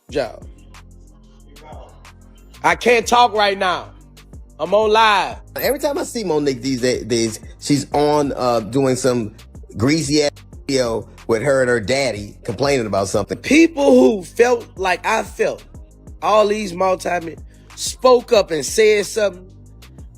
job. I can't talk right now. I'm on live. Every time I see Monique these days, she's on doing some greasy ass video with her and her daddy complaining about something. People who felt like I felt, all these multi-men spoke up and said something,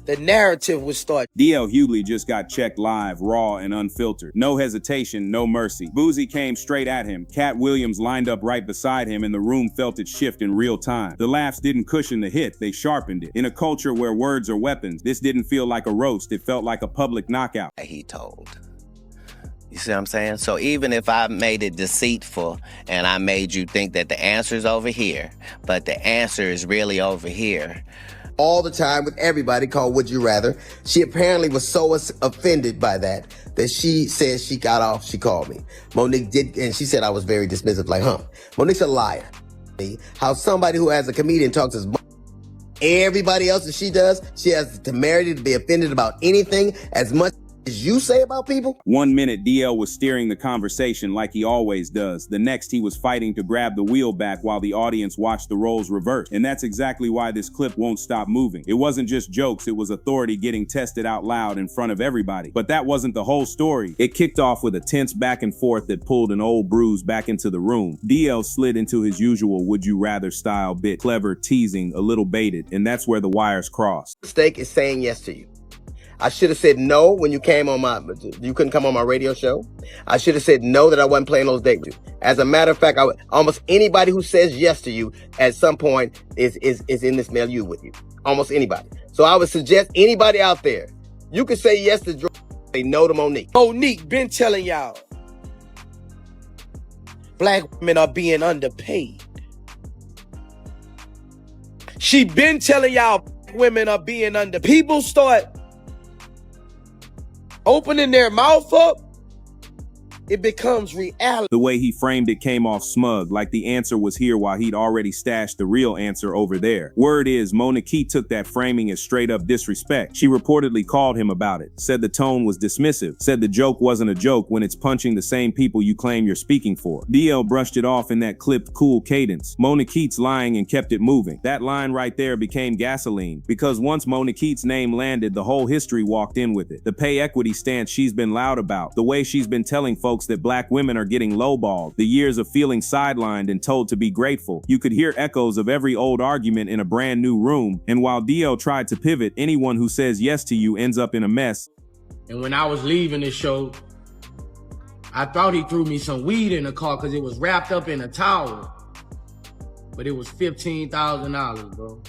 the narrative would start. DL Hughley just got checked live, raw and unfiltered. No hesitation, no mercy. Boosie came straight at him. Katt Williams lined up right beside him and the room felt it shift in real time. The laughs didn't cushion the hit, they sharpened it. In a culture where words are weapons, this didn't feel like a roast, it felt like a public knockout. He told. You see what I'm saying? So even if I made it deceitful and I made you think that the answer's over here, but the answer is really over here. All the time with everybody called Would You Rather. She apparently was so offended by that she said she got off, she called me. Monique did, and she said I was very dismissive, like, Monique's a liar. How somebody who has a comedian talks as everybody else that she does, she has the temerity to be offended about anything as much as you say about people? 1 minute, DL was steering the conversation like he always does. The next, he was fighting to grab the wheel back while the audience watched the roles reverse. And that's exactly why this clip won't stop moving. It wasn't just jokes, it was authority getting tested out loud in front of everybody. But that wasn't the whole story. It kicked off with a tense back and forth that pulled an old bruise back into the room. DL slid into his usual Would You Rather style bit. Clever, teasing, a little baited, and that's where the wires crossed. Mistake is saying yes to you. I should have said no when you couldn't come on my radio show. I should have said no that I wasn't playing those dates with you. As a matter of fact, almost anybody who says yes to you at some point is in this milieu with you. Almost anybody. So I would suggest anybody out there, you could say yes to Drew, say no to Monique. Monique been telling y'all, black women are being underpaid. She been telling y'all women are being underpaid. People start opening their mouth up, it becomes reality. The way he framed it came off smug, like the answer was here while he'd already stashed the real answer over there. Word is, Nique took that framing as straight up disrespect. She reportedly called him about it, said the tone was dismissive, said the joke wasn't a joke when it's punching the same people you claim you're speaking for. DL brushed it off in that clipped, cool cadence. Nique's lying and kept it moving. That line right there became gasoline, because once Nique's name landed, the whole history walked in with it. The pay equity stance she's been loud about, the way she's been telling folks that black women are getting lowballed, the years of feeling sidelined and told to be grateful. You could hear echoes of every old argument in a brand new room, and while DL tried to pivot, anyone who says yes to you ends up in a mess. And when I was leaving the show, I thought he threw me some weed in the car because it was wrapped up in a towel. But it was $15,000, bro.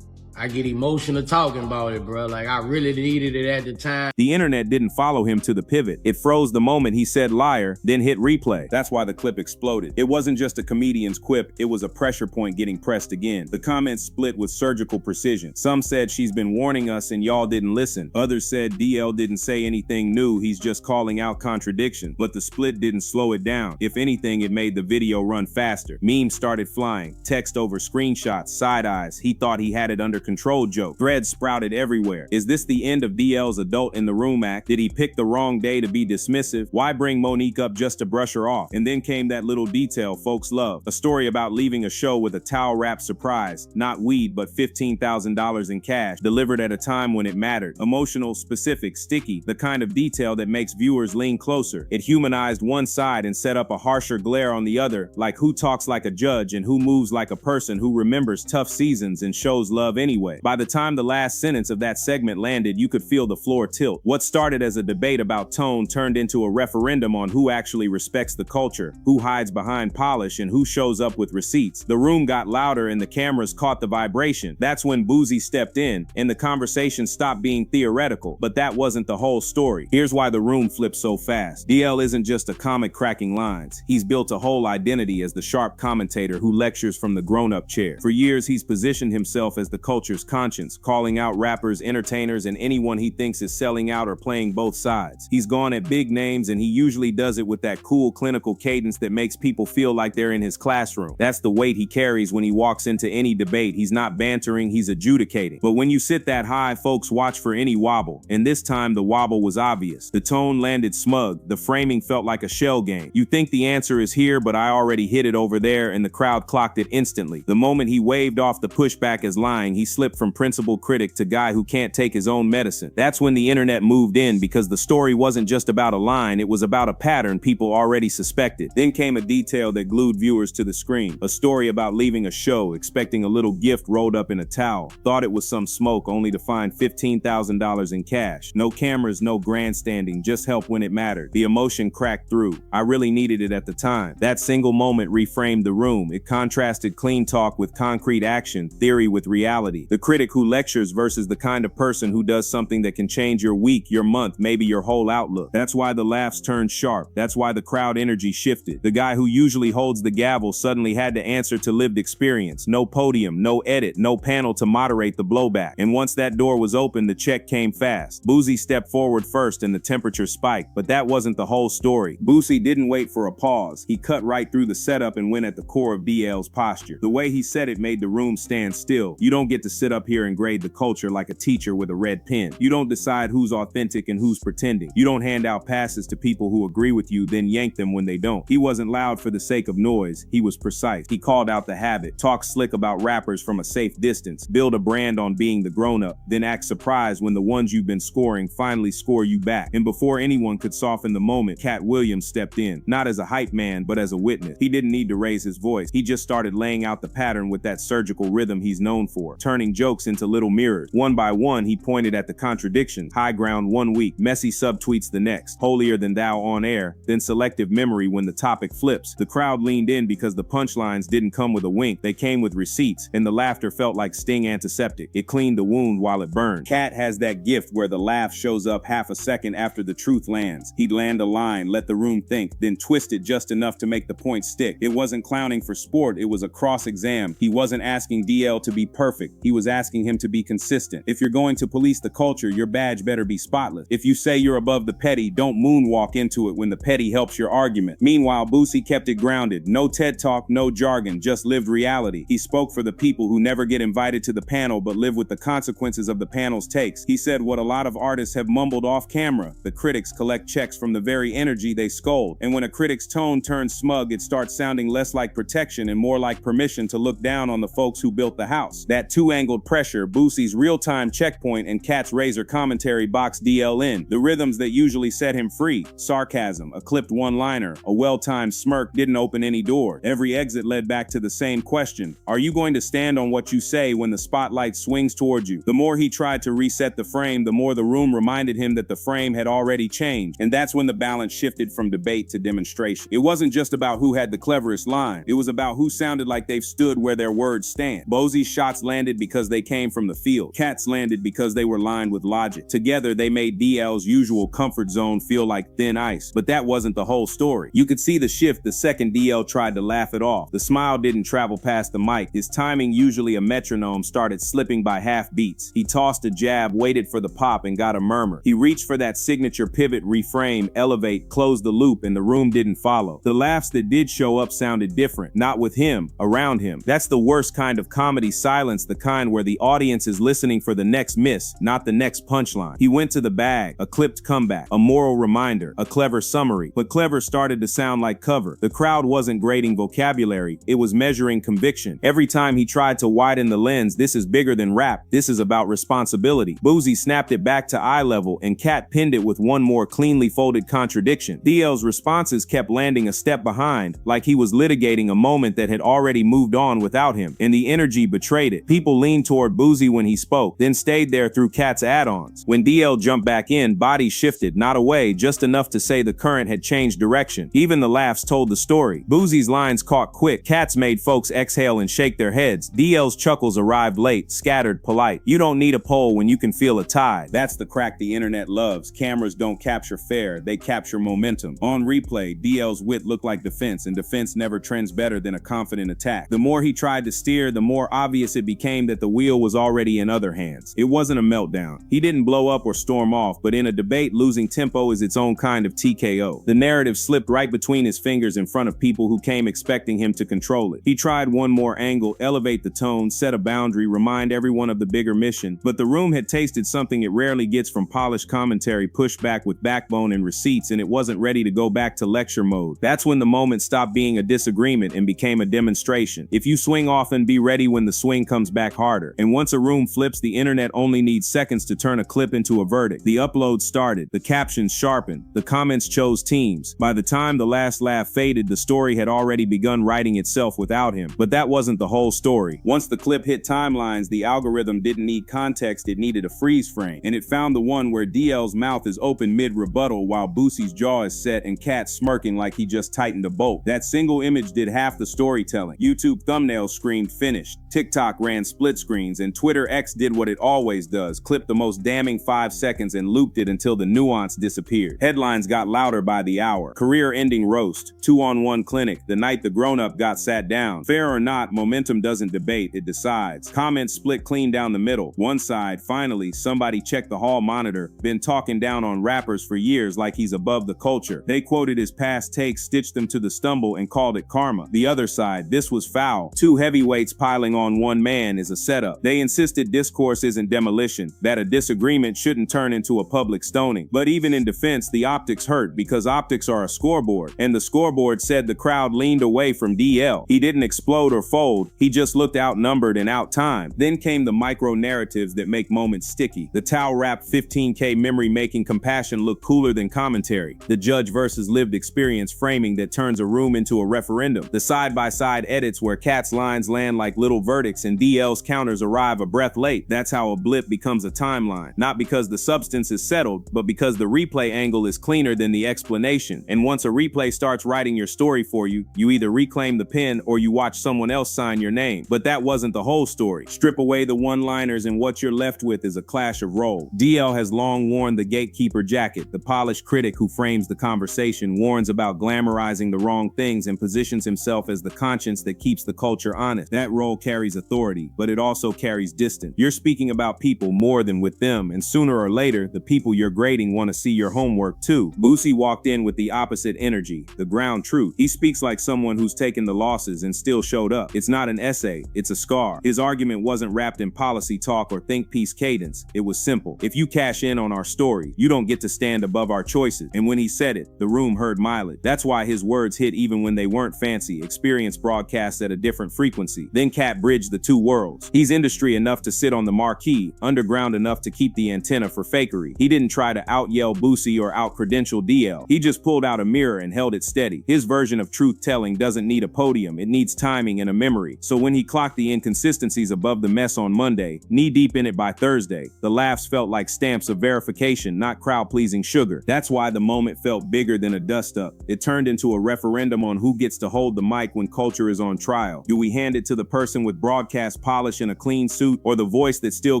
I get emotional talking about it, bro. Like, I really needed it at the time. The internet didn't follow him to the pivot. It froze the moment he said liar, then hit replay. That's why the clip exploded. It wasn't just a comedian's quip, it was a pressure point getting pressed again. The comments split with surgical precision. Some said she's been warning us and y'all didn't listen. Others said DL didn't say anything new, he's just calling out contradiction. But the split didn't slow it down. If anything, it made the video run faster. Memes started flying, text over screenshots, side eyes, he thought he had it under control joke. Threads sprouted everywhere. Is this the end of DL's adult in the room act? Did he pick the wrong day to be dismissive? Why bring Monique up just to brush her off? And then came that little detail folks love. A story about leaving a show with a towel-wrapped surprise. Not weed, but $15,000 in cash, delivered at a time when it mattered. Emotional, specific, sticky, the kind of detail that makes viewers lean closer. It humanized one side and set up a harsher glare on the other, like who talks like a judge and who moves like a person who remembers tough seasons and shows love anyway. By the time the last sentence of that segment landed, you could feel the floor tilt. What started as a debate about tone turned into a referendum on who actually respects the culture, who hides behind polish, and who shows up with receipts. The room got louder and the cameras caught the vibration. That's when Boosie stepped in, and the conversation stopped being theoretical. But that wasn't the whole story. Here's why the room flipped so fast. DL isn't just a comic cracking lines. He's built a whole identity as the sharp commentator who lectures from the grown-up chair. For years, he's positioned himself as the culture culture's conscience, calling out rappers, entertainers, and anyone he thinks is selling out or playing both sides. He's gone at big names, and he usually does it with that cool, clinical cadence that makes people feel like they're in his classroom. That's the weight he carries when he walks into any debate. He's not bantering, he's adjudicating. But when you sit that high, folks watch for any wobble. And this time, the wobble was obvious. The tone landed smug. The framing felt like a shell game. You think the answer is here, but I already hit it over there, and the crowd clocked it instantly. The moment he waved off the pushback as lying, he slipped from principal critic to guy who can't take his own medicine. That's when the internet moved in, because the story wasn't just about a line, it was about a pattern people already suspected. Then came a detail that glued viewers to the screen. A story about leaving a show, expecting a little gift rolled up in a towel. Thought it was some smoke, only to find $15,000 in cash. No cameras, no grandstanding, just help when it mattered. The emotion cracked through. I really needed it at the time. That single moment reframed the room. It contrasted clean talk with concrete action, theory with reality. The critic who lectures versus the kind of person who does something that can change your week, your month, maybe your whole outlook. That's why the laughs turned sharp. That's why the crowd energy shifted. The guy who usually holds the gavel suddenly had to answer to lived experience. No podium, no edit, no panel to moderate the blowback. And once that door was open, the check came fast. Boosie stepped forward first and the temperature spiked, but that wasn't the whole story. Boosie didn't wait for a pause. He cut right through the setup and went at the core of DL's posture. The way he said it made the room stand still. You don't get to sit up here and grade the culture like a teacher with a red pen. You don't decide who's authentic and who's pretending. You don't hand out passes to people who agree with you, then yank them when they don't. He wasn't loud for the sake of noise. He was precise. He called out the habit, talk slick about rappers from a safe distance, build a brand on being the grown-up, then act surprised when the ones you've been scoring finally score you back. And before anyone could soften the moment, Katt Williams stepped in, not as a hype man, but as a witness. He didn't need to raise his voice. He just started laying out the pattern with that surgical rhythm he's known for, turning jokes into little mirrors. One by one, he pointed at the contradictions. High ground 1 week, messy subtweets the next, holier than thou on air, then selective memory when the topic flips. The crowd leaned in because the punchlines didn't come with a wink, they came with receipts, and the laughter felt like sting antiseptic. It cleaned the wound while it burned. Katt has that gift where the laugh shows up half a second after the truth lands. He'd land a line, let the room think, then twist it just enough to make the point stick. It wasn't clowning for sport, it was a cross exam. He wasn't asking DL to be perfect, he was asking him to be consistent. If you're going to police the culture, your badge better be spotless. If you say you're above the petty, don't moonwalk into it when the petty helps your argument. Meanwhile, Boosie kept it grounded. No TED Talk, no jargon, just lived reality. He spoke for the people who never get invited to the panel but live with the consequences of the panel's takes. He said what a lot of artists have mumbled off camera. The critics collect checks from the very energy they scold. And when a critic's tone turns smug, it starts sounding less like protection and more like permission to look down on the folks who built the house. That two-angled pressure, Boosie's real-time checkpoint and Katt's razor commentary boxed DL in. The rhythms that usually set him free. Sarcasm, a clipped one-liner, a well-timed smirk didn't open any door. Every exit led back to the same question. Are you going to stand on what you say when the spotlight swings towards you? The more he tried to reset the frame, the more the room reminded him that the frame had already changed. And that's when the balance shifted from debate to demonstration. It wasn't just about who had the cleverest line. It was about who sounded like they've stood where their words stand. Boosie's shots landed because they came from the field. Katt's landed because they were lined with logic. Together, they made DL's usual comfort zone feel like thin ice. But that wasn't the whole story. You could see the shift the second DL tried to laugh it off. The smile didn't travel past the mic. His timing, usually a metronome, started slipping by half beats. He tossed a jab, waited for the pop, and got a murmur. He reached for that signature pivot, reframe, elevate, close the loop, and the room didn't follow. The laughs that did show up sounded different. Not with him, around him. That's the worst kind of comedy silence, the kind where the audience is listening for the next miss, not the next punchline. He went to the bag, a clipped comeback, a moral reminder, a clever summary. But clever started to sound like cover. The crowd wasn't grading vocabulary, it was measuring conviction. Every time he tried to widen the lens, this is bigger than rap, this is about responsibility. Boosie snapped it back to eye level, and Katt pinned it with one more cleanly folded contradiction. DL's responses kept landing a step behind, like he was litigating a moment that had already moved on without him, and the energy betrayed it. People leaned toward Boosie when he spoke, then stayed there through Katt's add-ons. When DL jumped back in, bodies shifted, not away, just enough to say the current had changed direction. Even the laughs told the story. Boosie's lines caught quick, Katt's made folks exhale and shake their heads. DL's chuckles arrived late, scattered, polite. You don't need a poll when you can feel a tide. That's the crack the internet loves. Cameras don't capture fair, they capture momentum. On replay, DL's wit looked like defense, and defense never trends better than a confident attack. The more he tried to steer, the more obvious it became that that the wheel was already in other hands. It wasn't a meltdown. He didn't blow up or storm off, but in a debate, losing tempo is its own kind of TKO. The narrative slipped right between his fingers in front of people who came expecting him to control it. He tried one more angle, elevate the tone, set a boundary, remind everyone of the bigger mission, but the room had tasted something it rarely gets from polished commentary, pushback with backbone and receipts, and it wasn't ready to go back to lecture mode. That's when the moment stopped being a disagreement and became a demonstration. If you swing often, be ready when the swing comes back harder. And once a room flips, the internet only needs seconds to turn a clip into a verdict. The upload started, the captions sharpened, the comments chose teams. By the time the last laugh faded, the story had already begun writing itself without him. But that wasn't the whole story. Once the clip hit timelines, the algorithm didn't need context, it needed a freeze frame. And it found the one where DL's mouth is open mid-rebuttal while Boosie's jaw is set and Katt smirking like he just tightened a bolt. That single image did half the storytelling. YouTube thumbnails screamed finished, TikTok ran split screens, and Twitter X did what it always does, clipped the most damning 5 seconds and looped it until the nuance disappeared. Headlines got louder by the hour. Career-ending roast, 2-on-1 clinic, the night the grown-up got sat down. Fair or not, momentum doesn't debate, it decides. Comments split clean down the middle. One side, finally, somebody checked the hall monitor, been talking down on rappers for years like he's above the culture. They quoted his past takes, stitched them to the stumble, and called it karma. The other side, this was foul. Two heavyweights piling on one man is a setup. They insisted discourse isn't demolition, that a disagreement shouldn't turn into a public stoning. But even in defense, the optics hurt because optics are a scoreboard, and the scoreboard said the crowd leaned away from DL. He didn't explode or fold, he just looked outnumbered and out-timed. Then came the micro-narratives that make moments sticky. The towel wrap 15K memory-making compassion looked cooler than commentary. The judge versus lived experience framing that turns a room into a referendum. The side-by-side edits where Katt's lines land like little verdicts and DL's counters arrive a breath late. That's how a blip becomes a timeline. Not because the substance is settled, but because the replay angle is cleaner than the explanation. And once a replay starts writing your story for you, you either reclaim the pen or you watch someone else sign your name. But that wasn't the whole story. Strip away the one-liners and what you're left with is a clash of roles. DL has long worn the gatekeeper jacket. The polished critic who frames the conversation warns about glamorizing the wrong things and positions himself as the conscience that keeps the culture honest. That role carries authority, but it also carries distance. You're speaking about people more than with them, and sooner or later, the people you're grading want to see your homework too. Boosie walked in with the opposite energy, the ground truth. He speaks like someone who's taken the losses and still showed up. It's not an essay, it's a scar. His argument wasn't wrapped in policy talk or think piece cadence. It was simple. If you cash in on our story, you don't get to stand above our choices. And when he said it, the room heard mileage. That's why his words hit even when they weren't fancy, experienced broadcasts at a different frequency. Then Katt bridged the two worlds. He's industry enough to sit on the marquee, underground enough to keep the antenna for fakery. He didn't try to out-yell Boosie or out-credential DL. He just pulled out a mirror and held it steady. His version of truth-telling doesn't need a podium, it needs timing and a memory. So when he clocked the inconsistencies above the mess on Monday, knee-deep in it by Thursday, the laughs felt like stamps of verification, not crowd-pleasing sugar. That's why the moment felt bigger than a dust-up. It turned into a referendum on who gets to hold the mic when culture is on trial. Do we hand it to the person with broadcast polish and a clean suit, or the voice that still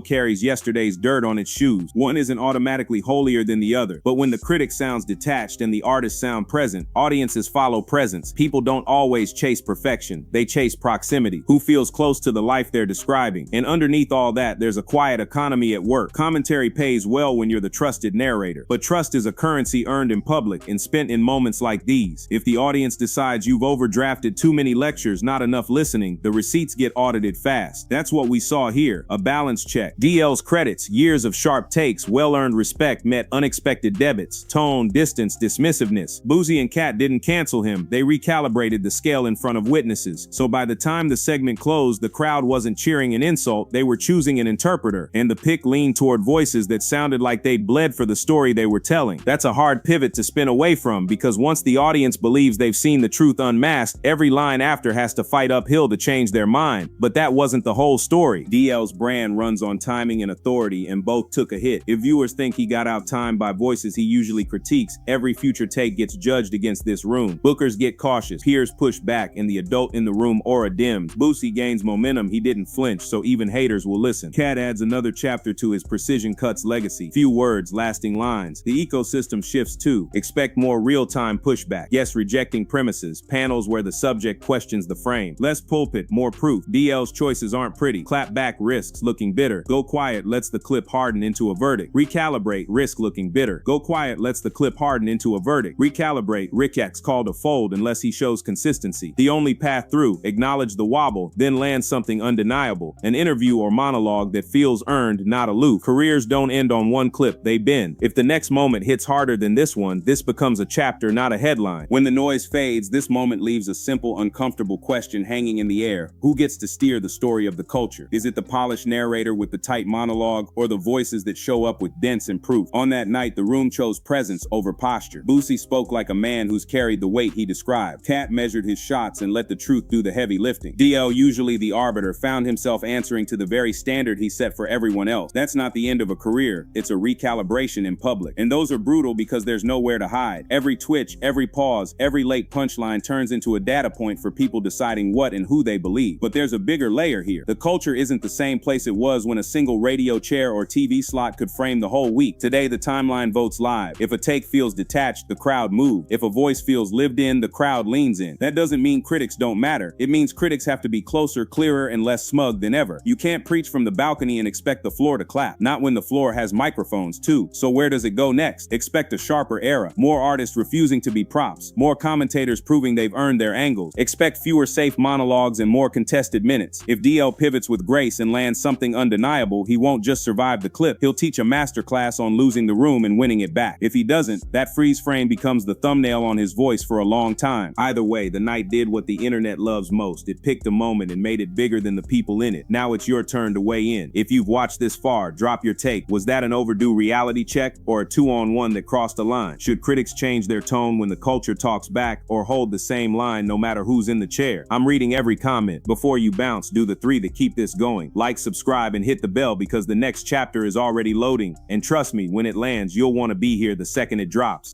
carries yesterday's dirt on its shoes? One isn't automatically holier than the other, but when the critic sounds detached and the artist sound present, audiences follow presence. People don't always chase perfection, they chase proximity. Who feels close to the life they're describing? And underneath all that, there's a quiet economy at work. Commentary pays well when you're the trusted narrator, but trust is a currency earned in public and spent in moments like these. If the audience decides you've overdrafted too many lectures, not enough listening, the receipts get audited fast. That's what we saw here, a balance check. DL's credits, years of sharp takes, well-earned respect met unexpected debits, tone, distance, dismissiveness. Boosie and Katt didn't cancel him, they recalibrated the scale in front of witnesses. So by the time the segment closed, the crowd wasn't cheering an insult, they were choosing an interpreter, and the pick leaned toward voices that sounded like they'd bled for the story they were telling. That's a hard pivot to spin away from, because once the audience believes they've seen the truth unmasked, every line after has to fight uphill to change their mind. But that wasn't the whole story. DL's brand runs on timing and authority, and both took a hit. If viewers think he got out-timed by voices he usually critiques, every future take gets judged against this room. Bookers get cautious, peers push back, and the adult in the room aura dims. Boosie gains momentum, he didn't flinch, so even haters will listen. Katt adds another chapter to his precision cuts legacy. Few words, lasting lines. The ecosystem shifts too. Expect more real-time pushback. Yes, rejecting premises, panels where the subject questions the frame. Less pulpit, more proof. DL's choices aren't pretty. Clap back, risks looking bitter. Go quiet lets the clip harden into a verdict. Recalibrate, risk looking bitter. Go quiet lets the clip harden into a verdict. Recalibrate, Rick's called a fold unless he shows consistency. The only path through, acknowledge the wobble, then land something undeniable. An interview or monologue that feels earned, not aloof. Careers don't end on one clip, they bend. If the next moment hits harder than this one, this becomes a chapter, not a headline. When the noise fades, this moment leaves a simple, uncomfortable question hanging in the air. Who gets to steer the story of the culture? Is it the polished narrator with the tight monologue, or the voices that show up with dents and proof? On that night, the room chose presence over posture. Boosie spoke like a man who's carried the weight he described. Katt measured his shots and let the truth do the heavy lifting. DL, usually the arbiter, found himself answering to the very standard he set for everyone else. That's not the end of a career, it's a recalibration in public. And those are brutal because there's nowhere to hide. Every twitch, every pause, every late punchline turns into a data point for people deciding what and who they believe. But there's a bigger layer here. The culture isn't the same place it was when a single radio chair or TV slot could frame the whole week. Today, the timeline votes live. If a take feels detached, the crowd moves. If a voice feels lived in, the crowd leans in. That doesn't mean critics don't matter. It means critics have to be closer, clearer, and less smug than ever. You can't preach from the balcony and expect the floor to clap. Not when the floor has microphones too. So where does it go next? Expect a sharper era. More artists refusing to be props. More commentators proving they've earned their angles. Expect fewer safe monologues and more contested minutes. If DL pivots with grace and lands something undeniable, he won't just survive the clip, he'll teach a masterclass on losing the room and winning it back. If he doesn't, that freeze frame becomes the thumbnail on his voice for a long time. Either way, the night did what the internet loves most. It picked a moment and made it bigger than the people in it. Now it's your turn to weigh in. If you've watched this far, drop your take. Was that an overdue reality check or a 2-on-1 that crossed the line? Should critics change their tone when the culture talks back, or hold the same line no matter who's in the chair? I'm reading every comment. Before you bounce, do the 3 that keep this going. Like, subscribe, and hit the bell because the next chapter is already loading. And trust me, when it lands, you'll want to be here the second it drops.